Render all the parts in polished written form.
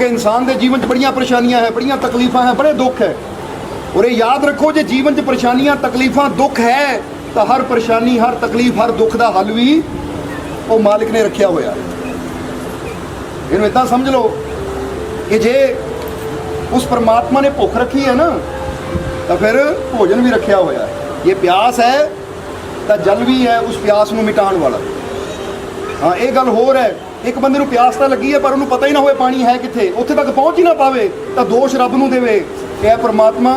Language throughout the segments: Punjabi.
क्योंकि इंसान के जीवन च बड़ियां परेशानियां है, बड़ियां तकलीफां है, बड़े दुख है। और ये याद रखो, जो जीवन च परेशानियां तकलीफां दुख है तो हर परेशानी हर तकलीफ हर दुख का हल भी वो मालिक ने रखा होया। इन्हूं इदां समझ लो कि जे उस परमात्मा ने भुख रखी है ना तो फिर भोजन भी रखा होया। ये प्यास है तो जल भी है उस प्यास को मिटाने वाला। हाँ, ये गल होर है, एक बंदे को प्यास तो लगी है पर उन्होंने पता ही ना होए पानी है कित्थे, उत्थे तक पहुँच ही ना पावे तो दोष रब नूं देवे कि ऐ परमात्मा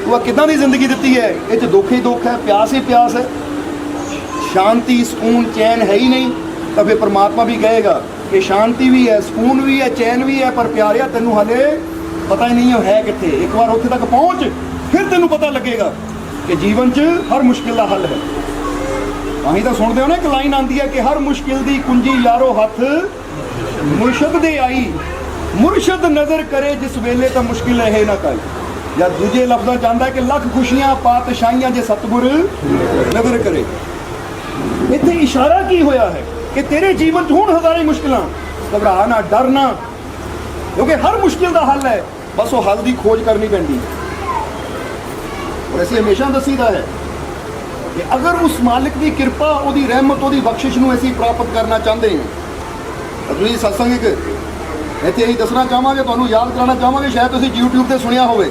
तू किदां दी जिंदगी दी है, ये दुख ही दुख है, प्यास ही प्यास है, शांति सुकून चैन है ही नहीं। तो फिर परमात्मा भी कहेगा कि शांति भी है सुकून भी है चैन भी है पर प्यारिया तेनों हाले पता ही नहीं है कित्थे, एक बार उत्थे तक पहुँच फिर तेनों पता लगेगा कि जीवन च हर मुश्किल का हल है। अं तो सुनते हो ना, एक लाइन आती है कि हर मुश्किल की कुंजी यारो हथ मुर्शद दे आई, मुर्शद नज़र करे जिस वेले तो मुश्किल रहे ना काई। या दूजे लफ्ज़ों चाहता है कि लख खुशियां पातशाहियां जे सतगुर नज़र करे। इत्थे इशारा की होया है कि तेरे जीवन च हुण हज़ारे मुश्किलां, घबरा ना डर ना, क्योंकि हर मुश्किल का हल है, बस वो हल की खोज करनी पैंदी। और ऐसे हमेशा दसीदा है कि अगर उस मालिक की कृपा उसकी रहमत उसकी बख्शिश को असीं प्राप्त करना चाहते हैं तो तुसीं सत्संग एक इत्थे असीं दसना चाहांगे, तुहानूं याद कराना चाहांगे, शायद तुसीं यूट्यूब पर सुनिया होवे।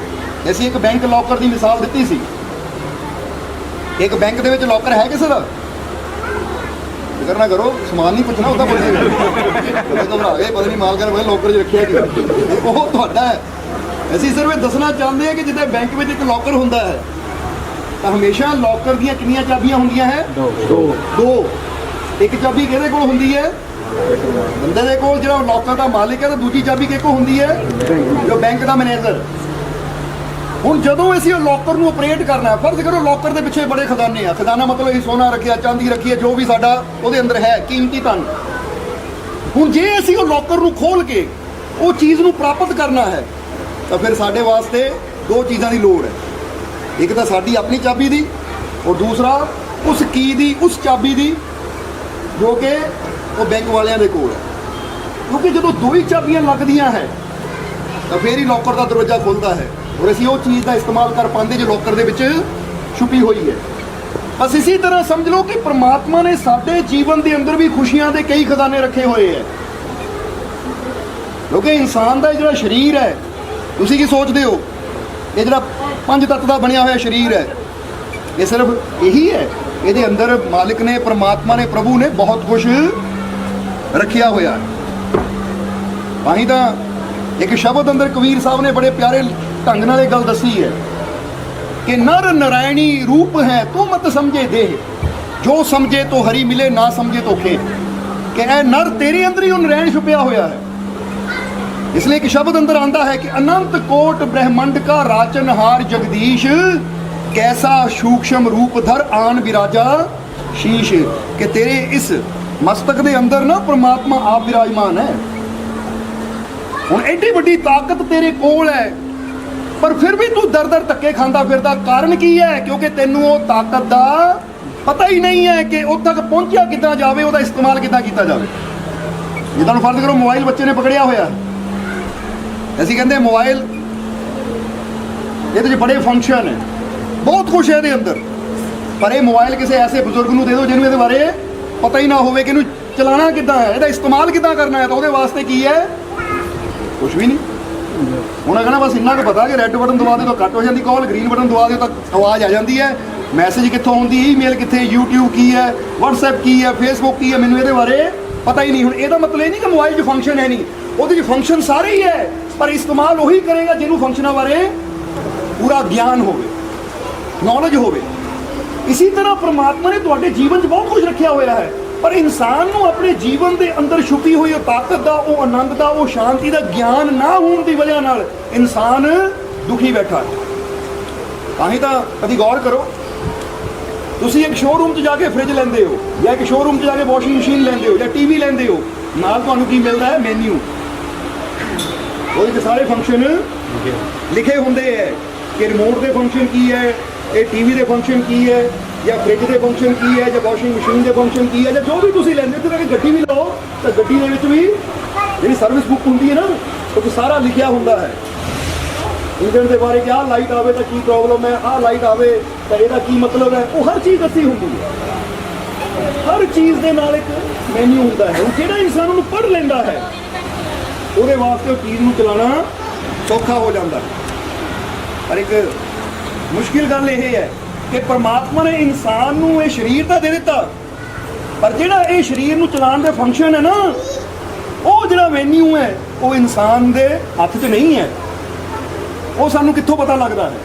असीं एक बैंक लॉकर की मिसाल दी सी। एक बैंक दे विच लॉकर है किसी का, फिक्र ना करो, समान नहीं पुछना, उसका पुछ घबरा गए पता नहीं मालक ने लॉकर च रखिया कि वो तुहाडा है। असीं सिर्फ दसना चाहते हैं कि जिद्दां बैंक में एक लॉकर हुंदा है तो हमेशा लॉकर दियां कितनियां चाबियां होंदियां है? दो। एक चाबी किहदे कोल हुंदी है? बंदे दे कोल, जिहड़ा लॉकर का मालिक है, तो दूजी चाबी किहदे कोल हुंदी है? जो बैंक का मैनेजर। हुण जदों असीं लॉकर नूं ऑपरेट करना है, फर्ज करो लॉकर के पिछे बड़े खजाने आ, खजाना मतलब असीं सोना रखिया चांदी रखी है, जो भी साडा उहदे अंदर है कीमती धन। हुण जे असीं लॉकर नूं खोल के वो चीज़ नूं प्राप्त करना है तो फिर साडे वास्ते दो चीज़ों की लोड़ है। एक तो साडी अपनी चाबी दी और दूसरा उस की दी, उस चाबी दी जो कि वो बैंक वालियां दे कोल है। क्योंकि जो दो ही चाबियां लगदियां है तो फिर ही लॉकर का दरवाजा खुलता है और असीं वो चीज़ का इस्तेमाल कर पाते जो लॉकर दे विच छुपी हुई है। बस इसी तरह समझ लो कि परमात्मा ने साडे जीवन के अंदर भी खुशियां के कई खजाने रखे हुए हैं। क्योंकि इंसान का जो शरीर है, तुसीं की सोचते हो, ये जो 5 तत्त का बनया हुआ शरीर है, ये सिर्फ यही है? ये अंदर मालिक ने, परमात्मा ने, प्रभु ने बहुत कुछ रखिया हुआ है। वहीं तो एक शब्द अंदर कबीर साहब ने बड़े प्यारे ढंग नाल गल दसी है कि नर नारायणी रूप है तू मत समझे देह, जो समझे तो हरि मिले ना समझे तो खे। कि ए नर तेरे अंदर ही वो नारायण छुपया हुआ है। इसलिए एक शब्द अंदर आता है कि अनंत कोट ब्रह्मंड का राचनहार जगदीश, कैसा सूक्ष्म रूप धर आन विराजा शीश। कि तेरे इस मस्तक के अंदर ना परमात्मा आप विराजमान है। हुण एडी वड्डी ताकत तेरे कोल है पर फिर भी तू दर दर धक्के खांदा फिरदा, कारण की है? क्योंकि तेनों वो ताकत का पता ही नहीं है कि उस तक पहुंचा कितना जाए, उसका इस्तेमाल कितना किया जाए। जे तुहानूं फर्ज करो मोबाइल बच्चे ने पकड़िया होया, असीं कहंदे मोबाइल ये बड़े फंक्शन है, बहुत कुछ है ये अंदर, पर यह मोबाइल किसी ऐसे बुजुर्ग को दे दो जिन्होंने ये बारे पता ही ना होवे कि इहनूं चलाना किद्दां है, इसका इस्तेमाल किद्दां करना है, तो वो वास्ते की है? कुछ भी नहीं। उन्हें कहना बस इन्ना को पता कि रैड बटन दबा दे तो कट हो जाती कॉल, ग्रीन बटन दबा दे तो आवाज़ आ जाती है, मैसेज कितों आउंदी, ईमेल कितने, यूट्यूब की है, व्हाट्सएप की है, फेसबुक की है, मैनूं इहदे बारे पता ही नहीं। हुण इहदा मतलब ये नहीं कि मोबाइल जो फंक्शन है नहीं, वो फंक्शन सारे ही है, पर इस्तेमाल वही करेगा जिन्हों फंक्शनों बारे पूरा ज्ञान होवे, नॉलेज होवे। इसी तरह परमात्मा ने तुहाडे जीवन च बहुत कुछ रखा हुआ है, पर इंसान को अपने जीवन के अंदर छुपी हुई ताकत का, वो आनंद का, वो शांति का ज्ञान ना होने की वजह नाल इंसान दुखी बैठा है। ताही तो कभी गौर करो, तुसी एक शोरूम च जाके फ्रिज लेंदे हो या एक शोरूम च जाके वॉशिंग मशीन लेंदे हो या टीवी लेंदे हो, नाल तुहानूं की मिलता है? मैन्यू। वो सारे फंक्शन लिखे होंगे है कि रिमोट के फंक्शन की है, ये टीवी के फंक्शन की है, या फ्रिज के फंक्शन की है, या वॉशिंग मशीन के फंक्शन की है, या जो भी तुम लेंदे हो। तो गड्डी भी लो तो गड्डी भी जी सर्विस बुक होंगी है ना, ਕਿਉਂਕਿ ਸਾਰਾ ਲਿਖਿਆ ਹੁੰਦਾ ਹੈ ਇੰਜਣ ਦੇ ਬਾਰੇ ਕਿ ਆਹ ਲਾਈਟ ਆਵੇ ਤਾਂ ਕੀ ਪ੍ਰੋਬਲਮ ਹੈ, ਆਹ ਲਾਈਟ ਆਵੇ ਤਾਂ ਇਹਦਾ ਕੀ ਮਤਲਬ ਹੈ। ਉਹ ਹਰ ਚੀਜ਼ ਦੱਸੀ ਹੁੰਦੀ ਹੈ, ਹਰ ਚੀਜ਼ ਦੇ ਨਾਲ ਇੱਕ ਮੈਨੂ ਹੁੰਦਾ ਹੈ। ਜਿਹੜਾ ਇਨਸਾਨ ਉਹਨੂੰ ਪੜ੍ਹ ਲੈਂਦਾ ਹੈ ਉਹਦੇ ਵਾਸਤੇ ਉਹ ਚੀਜ਼ ਨੂੰ ਚਲਾਉਣਾ ਸੌਖਾ ਹੋ ਜਾਂਦਾ ਹੈ। ਪਰ ਇੱਕ ਮੁਸ਼ਕਿਲ ਗੱਲ ਇਹ ਹੈ ਕਿ ਪਰਮਾਤਮਾ ਨੇ ਇਨਸਾਨ ਨੂੰ ਇਹ ਸਰੀਰ ਤਾਂ ਦੇ ਦਿੱਤਾ, ਪਰ ਜਿਹੜਾ ਇਹ ਸਰੀਰ ਨੂੰ ਚਲਾਉਣ ਦੇ ਫੰਕਸ਼ਨ ਹੈ ਨਾ, ਉਹ ਜਿਹੜਾ ਮੈਨੂ ਹੈ ਉਹ ਇਨਸਾਨ ਦੇ ਹੱਥ 'ਚ ਨਹੀਂ ਹੈ। ਉਹ ਸਾਨੂੰ ਕਿੱਥੋਂ ਪਤਾ ਲੱਗਦਾ ਹੈ?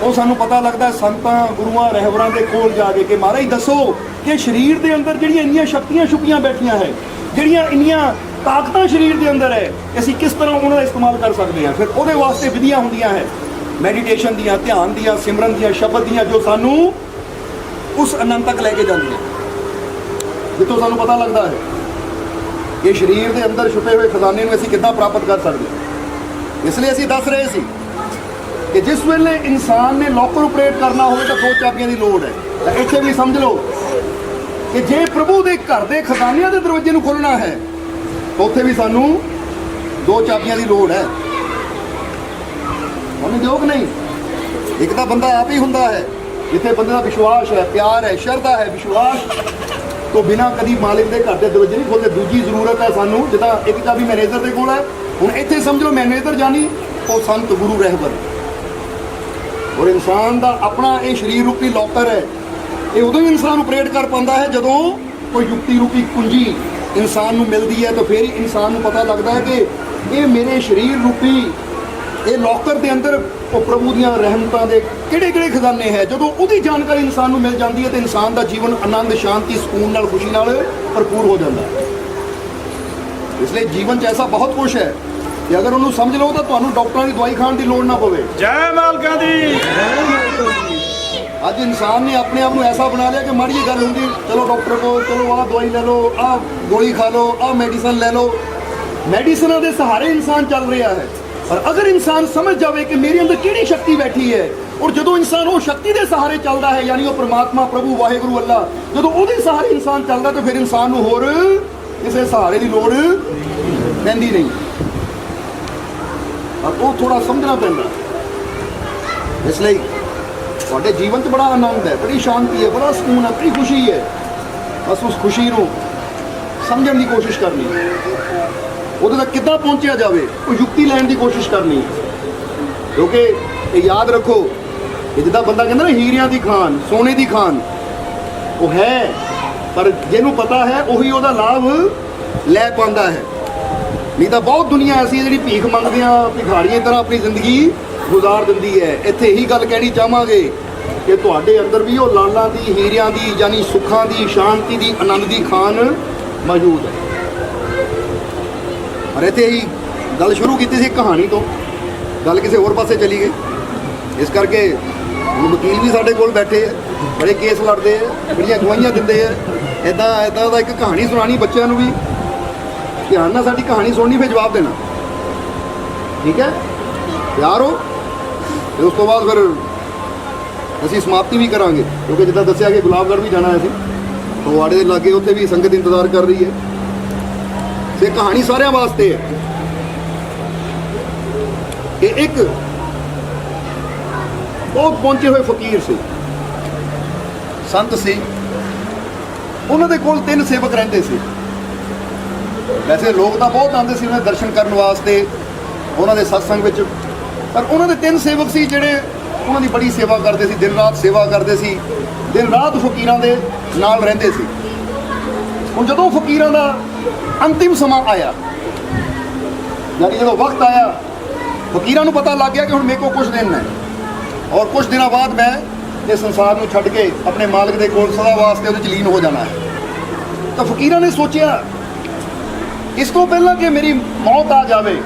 ਉਹ ਸਾਨੂੰ ਪਤਾ ਲੱਗਦਾ ਸੰਤਾਂ, ਗੁਰੂਆਂ, ਰਹਿਬਰਾਂ ਦੇ ਕੋਲ ਜਾ ਕੇ ਕਿ ਮਹਾਰਾਜ ਦੱਸੋ ਕਿ ਸਰੀਰ ਦੇ ਅੰਦਰ ਜਿਹੜੀਆਂ ਇੰਨੀਆਂ ਸ਼ਕਤੀਆਂ ਛੁਪੀਆਂ ਬੈਠੀਆਂ ਹੈ, ਜਿਹੜੀਆਂ ਇੰਨੀਆਂ ਤਾਕਤਾਂ ਸਰੀਰ ਦੇ ਅੰਦਰ ਹੈ, ਅਸੀਂ ਕਿਸ ਤਰ੍ਹਾਂ ਉਹਨਾਂ ਦਾ ਇਸਤੇਮਾਲ ਕਰ ਸਕਦੇ ਹਾਂ। ਫਿਰ ਉਹਦੇ ਵਾਸਤੇ ਵਿਧੀਆਂ ਹੁੰਦੀਆਂ ਹੈ, ਮੈਡੀਟੇਸ਼ਨ ਦੀਆਂ, ਧਿਆਨ ਦੀਆਂ, ਸਿਮਰਨ ਦੀਆਂ, ਸ਼ਬਦ ਦੀਆਂ, ਜੋ ਸਾਨੂੰ ਉਸ ਆਨੰਦ ਤੱਕ ਲੈ ਕੇ ਜਾਂਦੀਆਂ, ਜਿੱਥੋਂ ਸਾਨੂੰ ਪਤਾ ਲੱਗਦਾ ਹੈ ਕਿ ਸਰੀਰ ਦੇ ਅੰਦਰ ਛੁਪੇ ਹੋਏ ਖਜ਼ਾਨੇ ਨੂੰ ਅਸੀਂ ਕਿੱਦਾਂ ਪ੍ਰਾਪਤ ਕਰ ਸਕਦੇ ਹਾਂ। ਇਸ ਲਈ ਅਸੀਂ ਦੱਸ ਰਹੇ ਸੀ ਕਿ ਜਿਸ ਵੇਲੇ ਇਨਸਾਨ ਨੇ ਲੋਕਰ ਆਪਰੇਟ ਕਰਨਾ ਹੋਵੇ ਤਾਂ 2 ਚਾਬੀਆਂ ਦੀ ਲੋੜ ਹੈ। ਤਾਂ ਇੱਥੇ ਵੀ ਸਮਝ ਲਓ ਕਿ ਜੇ ਪ੍ਰਭੂ ਦੇ ਘਰ ਦੇ ਖਜ਼ਾਨਿਆਂ ਦੇ ਦਰਵਾਜ਼ੇ ਨੂੰ ਖੋਲ੍ਹਣਾ ਹੈ ਤਾਂ ਉੱਥੇ ਵੀ ਸਾਨੂੰ 2 ਚਾਬੀਆਂ ਦੀ ਲੋੜ ਹੈ। ਉਹਨੇ ਜੋਗ ਨਹੀਂ, ਇੱਕ ਤਾਂ ਬੰਦਾ ਆਪ ਹੀ ਹੁੰਦਾ ਹੈ ਜਿੱਥੇ ਬੰਦੇ ਦਾ ਵਿਸ਼ਵਾਸ ਹੈ, ਪਿਆਰ ਹੈ, ਸ਼ਰਧਾ ਹੈ। ਵਿਸ਼ਵਾਸ ਤੋਂ ਬਿਨਾਂ ਕਦੀ ਮਾਲਿਕ ਦੇ ਘਰ ਦੇ ਦਰਵਾਜ਼ੇ ਨਹੀਂ ਖੋਲ੍ਹਦੇ। ਦੂਜੀ ਜ਼ਰੂਰਤ ਹੈ ਸਾਨੂੰ, ਜਿੱਦਾਂ ਇੱਕ ਚਾਬੀ ਮੈਨੇਜਰ ਦੇ ਕੋਲ ਹੈ, ਹੁਣ ਇੱਥੇ ਸਮਝ ਲਓ ਮੈਨੇਜਰ ਜਾਨੀ ਉਹ ਸੰਤ, ਗੁਰੂ, ਰਹਿਬਰ। ਔਰ ਇਨਸਾਨ ਦਾ ਆਪਣਾ ਇਹ ਸਰੀਰ ਰੂਪੀ ਲੋਕਰ ਹੈ। ਇਹ ਉਦੋਂ ਹੀ ਇਨਸਾਨ ਆਪਰੇਟ ਕਰ ਪਾਉਂਦਾ ਹੈ ਜਦੋਂ ਕੋਈ ਯੁਕਤੀ ਰੂਪੀ ਕੁੰਜੀ ਇਨਸਾਨ ਨੂੰ ਮਿਲਦੀ ਹੈ, ਤਾਂ ਫਿਰ ਹੀ ਇਨਸਾਨ ਨੂੰ ਪਤਾ ਲੱਗਦਾ ਹੈ ਕਿ ਇਹ ਮੇਰੇ ਸਰੀਰ ਰੂਪੀ ਇਹ ਲੋਕਰ ਦੇ ਅੰਦਰ ਉਹ ਪ੍ਰਭੂ ਦੀਆਂ ਰਹਿਮਤਾਂ ਦੇ ਕਿਹੜੇ ਕਿਹੜੇ ਖਜ਼ਾਨੇ ਹੈ। ਜਦੋਂ ਉਹਦੀ ਜਾਣਕਾਰੀ ਇਨਸਾਨ ਨੂੰ ਮਿਲ ਜਾਂਦੀ ਹੈ ਤਾਂ ਇਨਸਾਨ ਦਾ ਜੀਵਨ ਆਨੰਦ, ਸ਼ਾਂਤੀ, ਸਕੂਨ ਨਾਲ, ਖੁਸ਼ੀ ਨਾਲ ਭਰਪੂਰ ਹੋ ਜਾਂਦਾ ਹੈ। ਇਸ ਲਈ ਜੀਵਨ 'ਚ ਐਸਾ ਬਹੁਤ ਕੁਝ ਹੈ ਕਿ ਅਗਰ ਉਹਨੂੰ ਸਮਝ ਲਓ ਤਾਂ ਤੁਹਾਨੂੰ ਡਾਕਟਰਾਂ ਦੀ ਦਵਾਈ ਖਾਣ ਦੀ ਲੋੜ ਨਾ ਪਵੇ। ਜੈ ਮਾਲਕਾਂ ਦੀ। ਅੱਜ ਇਨਸਾਨ ਨੇ ਆਪਣੇ ਆਪ ਨੂੰ ਐਸਾ ਬਣਾ ਲਿਆ ਕਿ ਮਾੜੀ ਜਿਹੀ ਗੱਲ ਹੁੰਦੀ ਚਲੋ ਡਾਕਟਰ ਕੋਲ, ਚਲੋ ਆਹ ਦਵਾਈ ਲੈ ਲਓ, ਆਹ ਗੋਲੀ ਖਾ ਲਓ, ਆਹ ਮੈਡੀਸਨ ਲੈ ਲਓ। ਮੈਡੀਸਨਾਂ ਦੇ ਸਹਾਰੇ ਇਨਸਾਨ ਚੱਲ ਰਿਹਾ ਹੈ। ਪਰ ਅਗਰ ਇਨਸਾਨ ਸਮਝ ਜਾਵੇ ਕਿ ਮੇਰੇ ਅੰਦਰ ਕਿਹੜੀ ਸ਼ਕਤੀ ਬੈਠੀ ਹੈ, ਔਰ ਜਦੋਂ ਇਨਸਾਨ ਉਹ ਸ਼ਕਤੀ ਦੇ ਸਹਾਰੇ ਚੱਲਦਾ ਹੈ, ਯਾਨੀ ਉਹ ਪਰਮਾਤਮਾ, ਪ੍ਰਭੂ, ਵਾਹਿਗੁਰੂ, ਅੱਲਾ, ਜਦੋਂ ਉਹਦੇ ਸਹਾਰੇ ਇਨਸਾਨ ਚੱਲਦਾ ਤਾਂ ਫਿਰ ਇਨਸਾਨ ਨੂੰ ਹੋਰ ਕਿਸੇ ਸਹਾਰੇ ਦੀ ਲੋੜ ਪੈਂਦੀ ਨਹੀਂ। ਪਰ ਉਹ ਥੋੜਾ ਸਮਝਣਾ ਪੈਂਦਾ। ਇਸ ਲਈ ਤੁਹਾਡੇ ਜੀਵਨ 'ਚ ਬੜਾ ਆਨੰਦ ਹੈ, ਬੜੀ ਸ਼ਾਂਤੀ ਹੈ, ਬੜਾ ਸਕੂਨ ਹੈ, ਬੜੀ ਖੁਸ਼ੀ ਹੈ। ਬਸ ਉਸ ਖੁਸ਼ੀ ਨੂੰ ਸਮਝਣ ਦੀ ਕੋਸ਼ਿਸ਼ ਕਰਨੀ, ਉਹਦੇ ਤੱਕ ਕਿੱਦਾਂ ਪਹੁੰਚਿਆ ਜਾਵੇ ਉਹ ਯੁਕਤੀ ਲੈਣ ਦੀ ਕੋਸ਼ਿਸ਼ ਕਰਨੀ। ਕਿਉਂਕਿ ਇਹ ਯਾਦ ਰੱਖੋ ਕਿ ਜਿੱਦਾਂ ਬੰਦਾ ਕਹਿੰਦਾ ਨਾ ਹੀਰਿਆਂ ਦੀ ਖਾਨ, ਸੋਨੇ ਦੀ ਖਾਨ, ਉਹ ਹੈ, ਪਰ ਜਿਹਨੂੰ ਪਤਾ ਹੈ ਉਹੀ ਉਹਦਾ ਲਾਭ ਲੈ ਪਾਉਂਦਾ ਹੈ। ਨਹੀਂ ਤਾਂ ਬਹੁਤ ਦੁਨੀਆ ਐਸੀ ਹੈ ਜਿਹੜੀ ਭੀਖ ਮੰਗਦਿਆਂ ਭਿਖਾਰੀਆਂ ਤਰ੍ਹਾਂ ਆਪਣੀ ਜ਼ਿੰਦਗੀ ਗੁਜ਼ਾਰ ਦਿੰਦੀ ਹੈ। ਇੱਥੇ ਇਹੀ ਗੱਲ ਕਹਿਣੀ ਚਾਹਾਂਗੇ ਕਿ ਤੁਹਾਡੇ ਅੰਦਰ ਵੀ ਉਹ ਲਾਲਾਂ ਦੀ, ਹੀਰਿਆਂ ਦੀ, ਯਾਨੀ ਸੁੱਖਾਂ ਦੀ, ਸ਼ਾਂਤੀ ਦੀ, ਆਨੰਦ ਦੀ ਖਾਨ ਮੌਜੂਦ ਹੈ। ਪਰ ਇੱਥੇ ਹੀ ਗੱਲ ਸ਼ੁਰੂ ਕੀਤੀ ਸੀ ਕਹਾਣੀ ਤੋਂ, ਗੱਲ ਕਿਸੇ ਹੋਰ ਪਾਸੇ ਚਲੀ ਗਈ। ਇਸ ਕਰਕੇ ਹੁਣ ਵਕੀਲ ਵੀ ਸਾਡੇ ਕੋਲ ਬੈਠੇ ਆ, ਬੜੇ ਕੇਸ ਲੜਦੇ ਆ, ਬੜੀਆਂ ਗਵਾਹੀਆਂ ਦਿੰਦੇ ਆ। ਇੱਦਾਂ ਦਾ ਇੱਕ ਕਹਾਣੀ ਸੁਣਾਣੀ ਬੱਚਿਆਂ ਨੂੰ ਵੀ, ਧਿਆਨ ਨਾਲ ਸਾਡੀ ਕਹਾਣੀ ਸੁਣਨੀ, ਫਿਰ ਜਵਾਬ ਦੇਣਾ, ਠੀਕ ਹੈ? ਤਿਆਰ ਹੋ? ਤੇ ਉਸ ਤੋਂ ਬਾਅਦ ਫਿਰ ਅਸੀਂ ਸਮਾਪਤੀ ਵੀ ਕਰਾਂਗੇ, ਕਿਉਂਕਿ ਜਿੱਦਾਂ ਦੱਸਿਆ ਕਿ ਗੁਲਾਬਗੜ੍ਹ ਵੀ ਜਾਣਾ ਹੈ ਅਸੀਂ, ਫਗਵਾੜੇ ਦੇ ਲਾਗੇ, ਉੱਥੇ ਵੀ ਸੰਗਤ ਇੰਤਜ਼ਾਰ ਕਰ ਰਹੀ ਹੈ। ਤੇ ਕਹਾਣੀ ਸਾਰਿਆਂ ਵਾਸਤੇ ਹੈ ਕਿ ਇੱਕ ਬਹੁਤ ਪਹੁੰਚੇ ਹੋਏ ਫਕੀਰ ਸੀ, ਸੰਤ ਸੀ। ਉਹਨਾਂ ਦੇ ਕੋਲ 3 ਸੇਵਕ ਰਹਿੰਦੇ ਸੀ। ਵੈਸੇ ਲੋਕ ਤਾਂ ਬਹੁਤ ਆਉਂਦੇ ਸੀ ਉਹਨਾਂ ਦੇ ਦਰਸ਼ਨ ਕਰਨ ਵਾਸਤੇ, ਉਹਨਾਂ ਦੇ ਸਤਸੰਗ ਵਿੱਚ, ਪਰ ਉਹਨਾਂ ਦੇ 3 ਸੇਵਕ ਸੀ ਜਿਹੜੇ ਉਹਨਾਂ ਦੀ ਬੜੀ ਸੇਵਾ ਕਰਦੇ ਸੀ, ਦਿਨ ਰਾਤ ਸੇਵਾ ਕਰਦੇ ਸੀ, ਦਿਨ ਰਾਤ ਫਕੀਰਾਂ ਦੇ ਨਾਲ ਰਹਿੰਦੇ ਸੀ। ਹੁਣ ਜਦੋਂ ਫਕੀਰਾਂ ਦਾ ਅੰਤਿਮ ਸਮਾਂ ਆਇਆ, ਯਾਨੀ ਜਦੋਂ ਵਕਤ ਆਇਆ, ਫਕੀਰਾਂ ਨੂੰ ਪਤਾ ਲੱਗ ਗਿਆ ਕਿ ਹੁਣ ਮੇਰੇ ਕੋਲ ਕੁਝ ਦਿਨ ਹੈ ਔਰ ਕੁਝ ਦਿਨਾਂ ਬਾਅਦ ਮੈਂ ਇਸ ਸੰਸਾਰ ਨੂੰ ਛੱਡ ਕੇ ਆਪਣੇ ਮਾਲਕ ਦੇ ਕੋਲ ਸਦਾ ਵਾਸਤੇ ਉਹਦੇ 'ਚ ਲੀਨ ਹੋ ਜਾਣਾ ਹੈ। ਤਾਂ ਫਕੀਰਾਂ ਨੇ ਸੋਚਿਆ ਇਸ ਤੋਂ ਪਹਿਲਾਂ ਕਿ ਮੇਰੀ ਮੌਤ ਆ ਜਾਵੇ,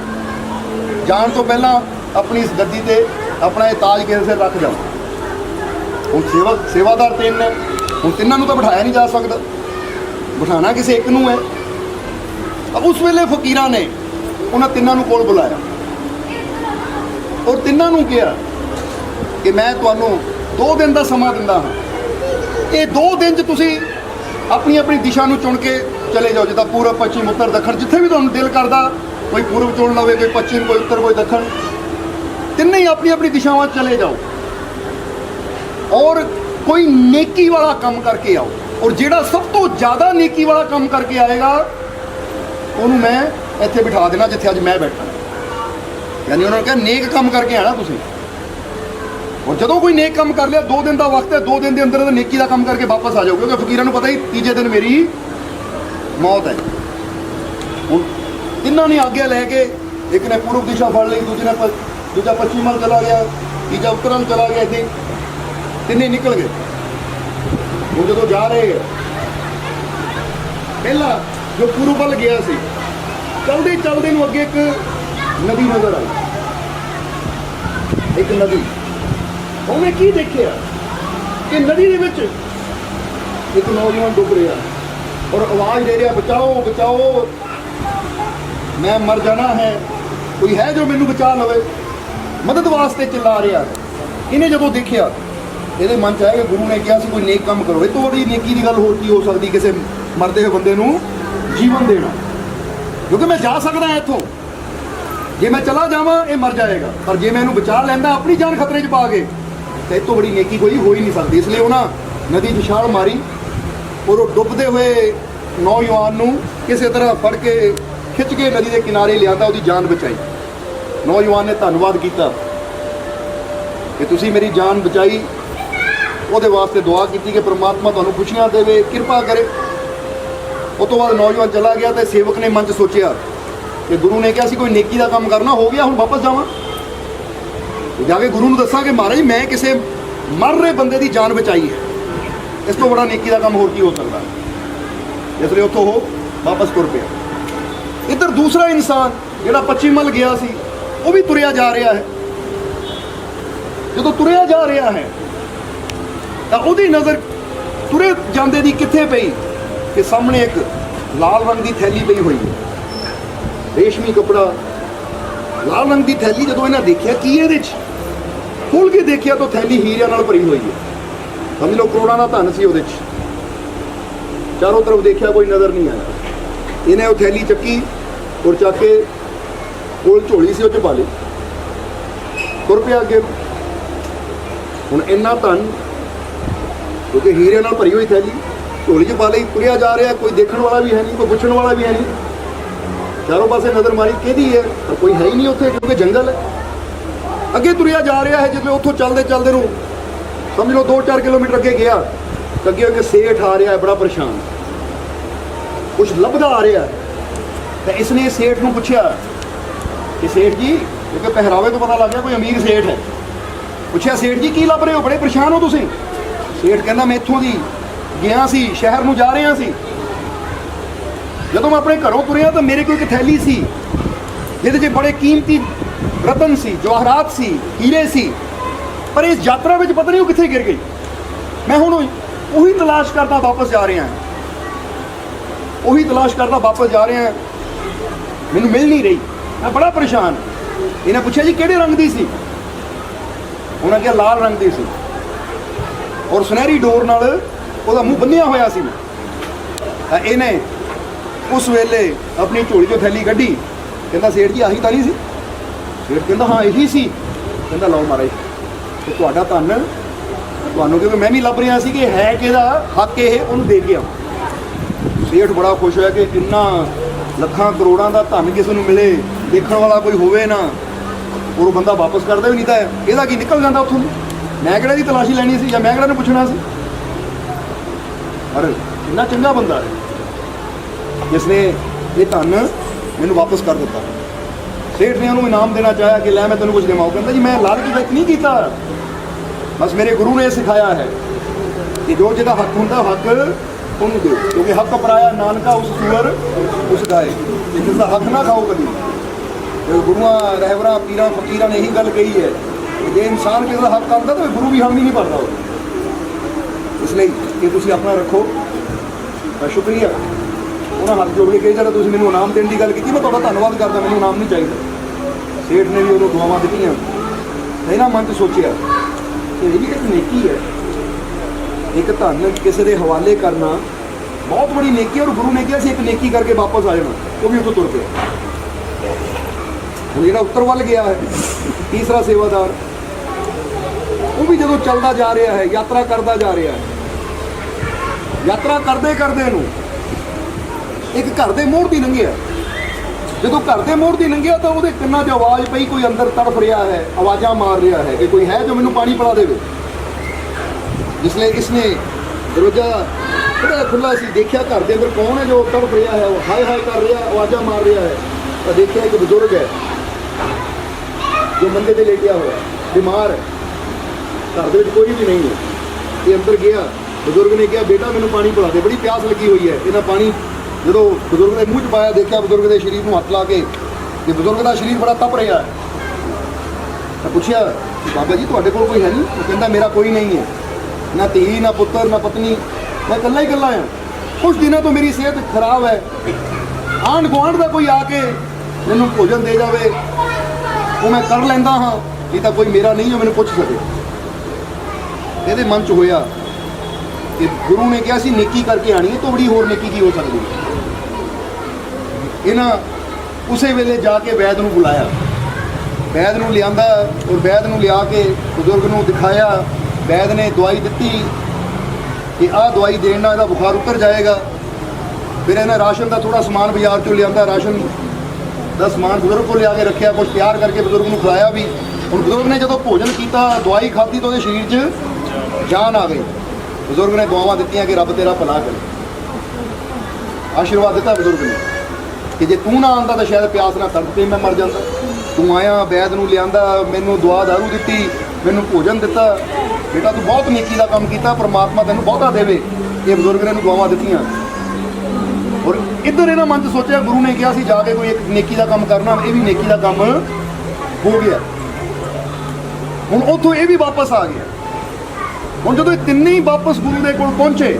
ਜਾਣ ਤੋਂ ਪਹਿਲਾਂ ਆਪਣੀ ਇਸ ਗੱਦੀ ਤੇ ਆਪਣਾ ਇਹ ਤਾਜ ਕਿਸੇ ਸਿਰ ਰੱਖ ਜਾਵਾਂ। ਹੁਣ ਸੇਵਾਦਾਰ 3 ਨੇ, ਹੁਣ ਤਿੰਨਾਂ ਨੂੰ ਤਾਂ ਬਿਠਾਇਆ ਨਹੀਂ ਜਾ ਸਕਦਾ, ਬਿਠਾਉਣਾ ਕਿਸੇ ਇੱਕ ਨੂੰ ਹੈ। ਉਸ ਵੇਲੇ ਫਕੀਰਾਂ ਨੇ ਉਹਨਾਂ ਤਿੰਨਾਂ ਨੂੰ ਕੋਲ ਬੁਲਾਇਆ ਔਰ ਤਿੰਨਾਂ ਨੂੰ ਕਿਹਾ ਕਿ ਮੈਂ ਤੁਹਾਨੂੰ 2 ਦਿਨ ਦਾ ਸਮਾਂ ਦਿੰਦਾ ਹਾਂ। ਇਹ 2 ਦਿਨ 'ਚ ਤੁਸੀਂ ਆਪਣੀ ਆਪਣੀ ਦਿਸ਼ਾ ਨੂੰ ਚੁਣ ਕੇ ਚਲੇ ਜਾਓ, ਜਿੱਦਾਂ ਪੂਰਬ, ਪੱਛਮ, ਉੱਤਰ, ਦੱਖਣ, ਜਿੱਥੇ ਵੀ ਤੁਹਾਨੂੰ ਦਿਲ ਕਰਦਾ कोई पूर्व चुन लवे, कोई पश्चिम, कोई उत्तर, कोई दक्षिण, तिन्ने ही अपनी अपनी दिशावां चले जाओ और कोई नेकी वाला काम करके आओ। और जिहड़ा सब तो ज़्यादा नेकी वाला काम करके आएगा उन्होंने मैं इत्थे बिठा देना जिथे अज मैं बैठा। यानी उन्होंने कहा नेक काम करके आना तुसीं। और जो कोई नेक काम कर लिया, 2 दिन का वक्त है, 2 दिन के अंदर नेकी का काम करके वापस आ जाओ, क्योंकि फकीरां नूं पता ही तीजे दिन मेरी मौत है। हुण तिन्हां ने आग्ञा लैके, एक ने पूर्व दिशा फड़ ली, दूजा पश्चिम वाल चला गया, तीजा उत्तर वाल चला गया, इत्थे तिन्ने निकल गए। वो जो जा रहे हैं, पहला जो पूर्व वाल गया सी, चलते चलते नूं अगे एक नदी नज़र आई, एक नदी। उन्हें की देखिया कि नदी दे विच एक नौजवान डुब रहा और आवाज़ दे रहा, बचाओ बचाओ, मैं मर जाना है, कोई है जो मैनू बचा लवे, मदद वास्ते चिल्ला रहा है। इन्हें जो देखिया, ये मन च आया कि गुरु ने कहा सी कोई नेक काम करो। इस तो बड़ी नेकी की गल होर की हो सकती किसी मरदे हुए बंदे नूं जीवन देना, क्योंकि मैं जा सकदा है इत्थों, जे मैं चला जावां ये मर जाएगा, पर जे मैं इहनूं बचा लैंदा अपनी जान खतरे च पा के, तो इस तो बड़ी नेकी कोई हो ही नहीं सकती। इसलिए उन्हें नदी च छाल मारी और वो डुबदे हुए नौजवान नूं किसी तरह फड़ के खिंच के नदी के किनारे लिया, उसकी जान बचाई। नौजवान ने धन्नवाद किया कि तुसी मेरी जान बचाई, ਉਹਦੇ वास्ते दुआ की कि परमात्मा तुहानूं खुशियां देवे, कृपा करे। उस तो बाद नौजवान चला गया तो सेवक ने मन च सोचिया कि गुरु ने कहा सी कोई नेकी का काम करना, हो गया हुण वापस जावां, जाके गुरु नूं दसां कि महाराज मैं किसी मर रहे बंदे की जान बचाई है, इस तो बड़ा नेकी का काम होर की हो सकता है। इसलिए उत्थों वो वापस तुर पिया। इधर दूसरा इंसान जिहड़ा पश्चिम वल गया सी, वो भी तुरिया जा रहा है। जो तुरिया जा रहा है तो उसकी नज़र तुरे जाते दी कित्थे पई कि सामने एक लाल रंग की थैली पई हुई है, रेशमी कपड़ा, लाल रंग की थैली। जो इन्हें देखा की ये खोल के देखिया तो थैली हीरिया नाल भरी हुई है, समझ लो करोड़ों का धन सी उहदे च। चारों तरफ देखा कोई नज़र नहीं आया। इन्हें वो थैली चक्की और चक के कोल झोली सी उह च पा ली, तुर पिया अगे। हुण इन्ना धन, क्योंकि हीरे नाल भरी हुई थैली झोली च पा ली, तुरिया जा रहा, कोई देखने वाला भी है नहीं, कोई पुछण वाला भी है नहीं। चारों पासे नज़र मारी किहदी है, पर कोई है ही नहीं उत्थे, क्योंकि जंगल है। अगे तुरिया जा रहा है, जिसमें उत्थों चलते चलते नूं समझ लो 2-4 किलोमीटर अगे गया, तो अगे एक सेठ आ रहा है, बड़ा परेशान, कुछ लभदा आ रहा है। तो इसने सेठ नूं पुछया कि सेठ जी, क्योंकि पहरावे तो पता लग गया कोई अमीर सेठ है, पुछया सेठ जी की लभ रहे हो, बड़े परेशान हो तुसीं? सेठ कहता मैं इत्थों दी गया सी, शहर नूं जा रहा सी, जदों मैं अपने घरों तुरिया तो मेरे कोल एक थैली सी जिहदे च बड़े कीमती रतन सी, जवाहरात सी, हीरे सी, पर इस यात्रा में पता नहीं वो कित्थे गिर गई। मैं हुण उही तलाश करता वापस जा रहा हैं, उही तलाश करता वापस जा रहा हैं, मैनूं मिल नहीं रही, मैं बड़ा परेशान। इन्हें पूछा जी किहड़े रंग दी सी? उन्हें कहा लाल रंग दी सी और सुनहरी डोर नाल ਉਹਦਾ ਮੂੰਹ ਬੰਨਿਆ ਹੋਇਆ ਸੀ। ਇਹਨੇ उस वेले अपनी झोली चो थैली कढ़ी, कहता सेठ जी आही ताली सी? सेठ कहता हाँ यही सी। कहता लो महाराज तो तुहाडा धन तुहानूं, क्योंकि मैं भी लभ रहा सी कि है किहदा हक ये उन्होंने दे के आओ। सेठ बड़ा खुश होया कि इन्ना ਲੱਖਾਂ ਕਰੋੜਾਂ ਦਾ ਧਨ ਕਿਸੇ ਨੂੰ ਮਿਲੇ, ਦੇਖਣ ਵਾਲਾ ਕੋਈ ਹੋਵੇ ਨਾ, और बंदा वापस करता भी नहीं था, ਇਹਦਾ ਕੀ निकल जाता ਉੱਥੋਂ। मैं ਕਿਹੜਾ ਦੀ तलाशी ਲੈਣੀ ਸੀ ਜਾਂ मैं ਕਿਹੜਾ ਨੂੰ ਪੁੱਛਣਾ ਸੀ? पर इन्ना चंगा बंदा है जिसने ये धन मैनू वापस कर दिता। सेठ ने उन्होंने इनाम देना चाहा कि लै मैं तेन कुछ देवां, कहता जी मैं लालच विच नहीं किया, बस मेरे गुरु ने सिखाया है कि जो जिहदा हक हुंदा हक उन्होंने दो, क्योंकि हक अपराया नानका उस सूअर उस गाए, जिसका हक ना खाओ कभी। तो गुरुआं रहबरां पीरां फकीरां ने यही गल कही है कि जे इंसान किसी का हक करता तो गुरु भी हामी नहीं भरता। इसलिए कि तुसीं अपना रखो। शुक्रिया उन्हें हाथ जोड़ के कही जरा तुसीं मैनूं इनाम देने की गल की, मैं तुहाडा धन्नवाद करदा, मैनूं इनाम नहीं चाहिए। सेठ ने भी उन्होंने दुआवां दित्तियां। इन्हां मन च सोचिया कि ये भी एक नेकी है, एक धन किसी के हवाले करना बहुत बड़ी नेकी है। और गुरु ने कहा एक नेकी करके वापस आ जाना, वो भी उतो तुर गया। ਹੁਣ ਜਿਹੜਾ ਉੱਤਰ ਵੱਲ ਗਿਆ ਹੈ ਤੀਸਰਾ ਸੇਵਾਦਾਰ, ਉਹ ਵੀ ਜਦੋਂ ਚੱਲਦਾ ਜਾ ਰਿਹਾ ਹੈ, ਯਾਤਰਾ ਕਰਦਾ ਜਾ ਰਿਹਾ ਹੈ, ਯਾਤਰਾ ਕਰਦੇ ਕਰਦੇ ਨੂੰ ਇੱਕ ਘਰ ਦੇ ਮੋੜ ਦੀ ਲੰਘਿਆ। ਜਦੋਂ ਘਰ ਦੇ ਮੋੜ ਦੀ ਲੰਘਿਆ ਤਾਂ ਉਹਦੇ ਕੰਨਾਂ 'ਚ ਆਵਾਜ਼ ਪਈ, ਕੋਈ ਅੰਦਰ ਤੜਫ ਰਿਹਾ ਹੈ, ਆਵਾਜ਼ਾਂ ਮਾਰ ਰਿਹਾ ਹੈ ਕਿ ਕੋਈ ਹੈ ਜੋ ਮੈਨੂੰ ਪਾਣੀ ਪਿਲਾ ਦੇਵੇ। ਜਿਸ ਲਈ ਇਸਨੇ ਦਰਵਾਜ਼ਾ ਥੋੜ੍ਹਾ ਖੁੱਲ੍ਹਾ ਸੀ, ਦੇਖਿਆ ਘਰ ਦੇ ਅੰਦਰ ਕੌਣ ਹੈ ਜੋ ਤੜਫ ਰਿਹਾ ਹੈ, ਉਹ ਹਾਏ ਹਾਏ ਕਰ ਰਿਹਾ, ਆਵਾਜ਼ਾਂ ਮਾਰ ਰਿਹਾ ਹੈ। ਤਾਂ ਦੇਖਿਆ ਇੱਕ ਬਜ਼ੁਰਗ ਹੈ ਜੋ ਮੰਜੇ 'ਤੇ ਲੇਟਿਆ ਹੋਇਆ, ਬਿਮਾਰ ਹੈ, ਘਰ ਦੇ ਵਿੱਚ ਕੋਈ ਵੀ ਨਹੀਂ ਹੈ। ਇਹ ਅੰਦਰ ਗਿਆ, ਬਜ਼ੁਰਗ ਨੇ ਕਿਹਾ ਬੇਟਾ ਮੈਨੂੰ ਪਾਣੀ ਪਿਲਾ ਦੇ, ਬੜੀ ਪਿਆਸ ਲੱਗੀ ਹੋਈ ਹੈ। ਇਹਨਾਂ ਪਾਣੀ ਜਦੋਂ ਬਜ਼ੁਰਗ ਦੇ ਮੂੰਹ 'ਚ ਪਾਇਆ, ਦੇਖਿਆ ਬਜ਼ੁਰਗ ਦੇ ਸਰੀਰ ਨੂੰ ਹੱਥ ਲਾ ਕੇ ਕਿ ਬਜ਼ੁਰਗ ਦਾ ਸਰੀਰ ਬੜਾ ਤਪ ਰਿਹਾ ਹੈ। ਤਾਂ ਪੁੱਛਿਆ ਬਾਬਾ ਜੀ ਤੁਹਾਡੇ ਕੋਲ ਕੋਈ ਹੈ ਨਹੀਂ? ਉਹ ਕਹਿੰਦਾ ਮੇਰਾ ਕੋਈ ਨਹੀਂ ਹੈ, ਨਾ ਧੀ ਨਾ ਪੁੱਤਰ ਨਾ ਪਤਨੀ, ਮੈਂ ਇਕੱਲਾ ਹੀ ਇਕੱਲਾ ਹਾਂ। ਕੁਛ ਦਿਨਾਂ ਤੋਂ ਮੇਰੀ ਸਿਹਤ ਖਰਾਬ ਹੈ, ਆਂਢ ਗੁਆਂਢ ਦਾ ਕੋਈ ਆ ਕੇ ਮੈਨੂੰ ਭੋਜਨ ਦੇ ਜਾਵੇ ਉਹ ਮੈਂ ਕਰ ਲੈਂਦਾ ਹਾਂ, ਇਹ ਤਾਂ ਕੋਈ ਮੇਰਾ ਨਹੀਂ ਜੋ ਮੈਨੂੰ ਪੁੱਛ ਸਕੇ। ਇਹਦੇ ਮਨ 'ਚ ਹੋਇਆ ਕਿ ਗੁਰੂ ਨੇ ਕਿਹਾ ਸੀ ਨੇਕੀ ਕਰਕੇ ਆਣੀ ਹੈ, ਤੋਂ ਬੜੀ ਹੋਰ ਨੇਕੀ ਕੀ ਹੋ ਸਕਦੀ ਹੈ। ਇਹਨਾਂ ਉਸੇ ਵੇਲੇ ਜਾ ਕੇ ਵੈਦ ਨੂੰ ਬੁਲਾਇਆ, ਵੈਦ ਨੂੰ ਲਿਆਂਦਾ ਔਰ ਵੈਦ ਨੂੰ ਲਿਆ ਕੇ ਬਜ਼ੁਰਗ ਨੂੰ ਦਿਖਾਇਆ। ਵੈਦ ਨੇ ਦਵਾਈ ਦਿੱਤੀ ਕਿ ਆਹ ਦਵਾਈ ਦੇਣ ਨਾਲ ਇਹਦਾ ਬੁਖਾਰ ਉਤਰ ਜਾਏਗਾ। ਫਿਰ ਇਹਨਾਂ ਰਾਸ਼ਨ ਦਾ ਥੋੜਾ ਸਮਾਨ ਬਾਜ਼ਾਰ 'ਚੋਂ ਲਿਆਂਦਾ, ਰਾਸ਼ਨ ਦਾ ਸਮਾਨ ਬਜ਼ੁਰਗ ਕੋਲ ਲਿਆ ਕੇ ਰੱਖਿਆ, ਕੁਛ ਤਿਆਰ ਕਰਕੇ ਬਜ਼ੁਰਗ ਨੂੰ ਖਿਲਾਇਆ ਵੀ। ਹੁਣ ਬਜ਼ੁਰਗ ਨੇ ਜਦੋਂ ਭੋਜਨ ਕੀਤਾ, ਦਵਾਈ ਖਾਧੀ ਤਾਂ ਉਹਦੇ ਸਰੀਰ 'ਚ ਜਾਨ ਆ ਗਈ। ਬਜ਼ੁਰਗ ਨੇ ਦੁਆਵਾਂ ਦਿੱਤੀਆਂ ਕਿ ਰੱਬ ਤੇਰਾ ਭਲਾ ਕਰੇ, ਆਸ਼ੀਰਵਾਦ ਦਿੱਤਾ ਬਜ਼ੁਰਗ ਨੇ ਕਿ ਜੇ ਤੂੰ ਨਾ ਆਉਂਦਾ ਤਾਂ ਸ਼ਾਇਦ ਪਿਆਸ ਨਾਲ ਤੜਪ ਕੇ ਮੈਂ ਮਰ ਜਾਂਦਾ। ਤੂੰ ਆਇਆ, ਵੈਦ ਨੂੰ ਲਿਆਂਦਾ, ਮੈਨੂੰ ਦੁਆ ਦਾਰੂ ਦਿੱਤੀ, ਮੈਨੂੰ ਭੋਜਨ ਦਿੱਤਾ, ਬੇਟਾ ਤੂੰ ਬਹੁਤ ਨੇਕੀ ਦਾ ਕੰਮ ਕੀਤਾ, ਪਰਮਾਤਮਾ ਤੈਨੂੰ ਬਹੁਤਾ ਦੇਵੇ। ਇਹ ਬਜ਼ੁਰਗ ਨੇ ਇਹਨੂੰ ਦੁਆਵਾਂ ਦਿੱਤੀਆਂ। ਔਰ ਇੱਧਰ ਇਹਨਾਂ ਮਨ 'ਚ ਸੋਚਿਆ ਗੁਰੂ ਨੇ ਕਿਹਾ ਸੀ ਜਾ ਕੇ ਕੋਈ ਇੱਕ ਨੇਕੀ ਦਾ ਕੰਮ ਕਰਨਾ, ਇਹ ਵੀ ਨੇਕੀ ਦਾ ਕੰਮ ਹੋ ਗਿਆ। ਹੁਣ ਉੱਥੋਂ ਇਹ ਵੀ ਵਾਪਸ ਆ ਗਿਆ। ਹੁਣ ਜਦੋਂ ਇਹ ਤਿੰਨੇ ਹੀ ਵਾਪਸ ਗੁਰੂ ਦੇ ਕੋਲ ਪਹੁੰਚੇ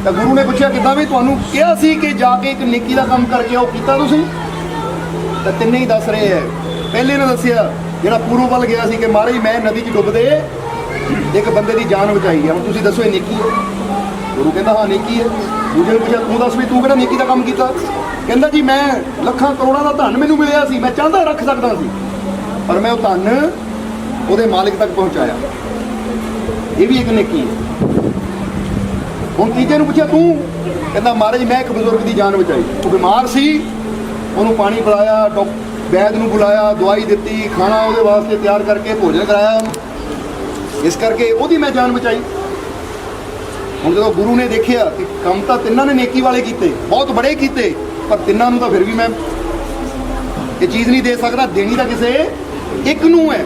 ਤਾਂ ਗੁਰੂ ਨੇ ਪੁੱਛਿਆ ਕਿੱਦਾਂ ਵੀ ਤੁਹਾਨੂੰ ਕਿਹਾ ਸੀ ਕਿ ਜਾ ਕੇ ਇੱਕ ਨੇਕੀ ਦਾ ਕੰਮ ਕਰਕੇ ਆਓ, ਕੀਤਾ ਤੁਸੀਂ? ਤਾਂ ਤਿੰਨੇ ਹੀ ਦੱਸ ਰਹੇ ਹੈ। ਪਹਿਲੇ ਨੇ ਦੱਸਿਆ ਜਿਹੜਾ ਪੂਰਬ ਵੱਲ ਗਿਆ ਸੀ ਕਿ ਮਹਾਰਾਜ ਮੈਂ ਨਦੀ 'ਚ ਡੁੱਬਦੇ ਇੱਕ ਬੰਦੇ ਦੀ ਜਾਨ ਬਚਾਈ ਹੈ, ਹੁਣ ਤੁਸੀਂ ਦੱਸੋ ਇਹ ਨੇਕੀ ਹੈ? ਗੁਰੂ ਕਹਿੰਦਾ ਹਾਂ ਨੇਕੀ ਹੈ। ਦੂਜੇ ਨੂੰ ਪੁੱਛਿਆ ਤੂੰ ਦੱਸ ਵੀ ਤੂੰ ਕਿਹੜਾ ਨੇਕੀ ਦਾ ਕੰਮ ਕੀਤਾ? ਕਹਿੰਦਾ ਜੀ ਮੈਂ ਲੱਖਾਂ ਕਰੋੜਾਂ ਦਾ ਧਨ ਮੈਨੂੰ ਮਿਲਿਆ ਸੀ, ਮੈਂ ਚਾਹੁੰਦਾ ਰੱਖ ਸਕਦਾ ਸੀ, ਪਰ ਮੈਂ ਉਹ ਧਨ ਉਹਦੇ ਮਾਲਿਕ ਤੱਕ ਪਹੁੰਚਾਇਆ, ਇਹ ਵੀ ਇੱਕ ਨੇਕੀ ਹੈ। ਹੁਣ ਤੀਜੇ ਨੂੰ ਪੁੱਛਿਆ ਤੂੰ? ਕਹਿੰਦਾ ਮਹਾਰਾਜ ਮੈਂ ਇੱਕ ਬਜ਼ੁਰਗ ਦੀ ਜਾਨ ਬਚਾਈ, ਉਹ ਬਿਮਾਰ ਸੀ, ਉਹਨੂੰ ਪਾਣੀ ਪਿਲਾਇਆ, ਵੈਦ ਨੂੰ ਬੁਲਾਇਆ, ਦਵਾਈ ਦਿੱਤੀ, ਖਾਣਾ ਉਹਦੇ ਵਾਸਤੇ ਤਿਆਰ ਕਰਕੇ ਭੋਜਨ ਕਰਾਇਆ, ਇਸ ਕਰਕੇ ਉਹਦੀ ਮੈਂ ਜਾਨ ਬਚਾਈ। ਹੁਣ ਜਦੋਂ ਗੁਰੂ ਨੇ ਦੇਖਿਆ ਕਿ ਕੰਮ ਤਾਂ ਤਿੰਨਾਂ ਨੇ ਨੇਕੀ ਵਾਲੇ ਕੀਤੇ, ਬਹੁਤ ਬੜੇ ਕੀਤੇ, ਪਰ ਤਿੰਨਾਂ ਨੂੰ ਤਾਂ ਫਿਰ ਵੀ ਮੈਂ ਇਹ ਚੀਜ਼ ਨਹੀਂ ਦੇ ਸਕਦਾ, ਦੇਣੀ ਤਾਂ ਕਿਸੇ ਇੱਕ ਨੂੰ ਹੈ।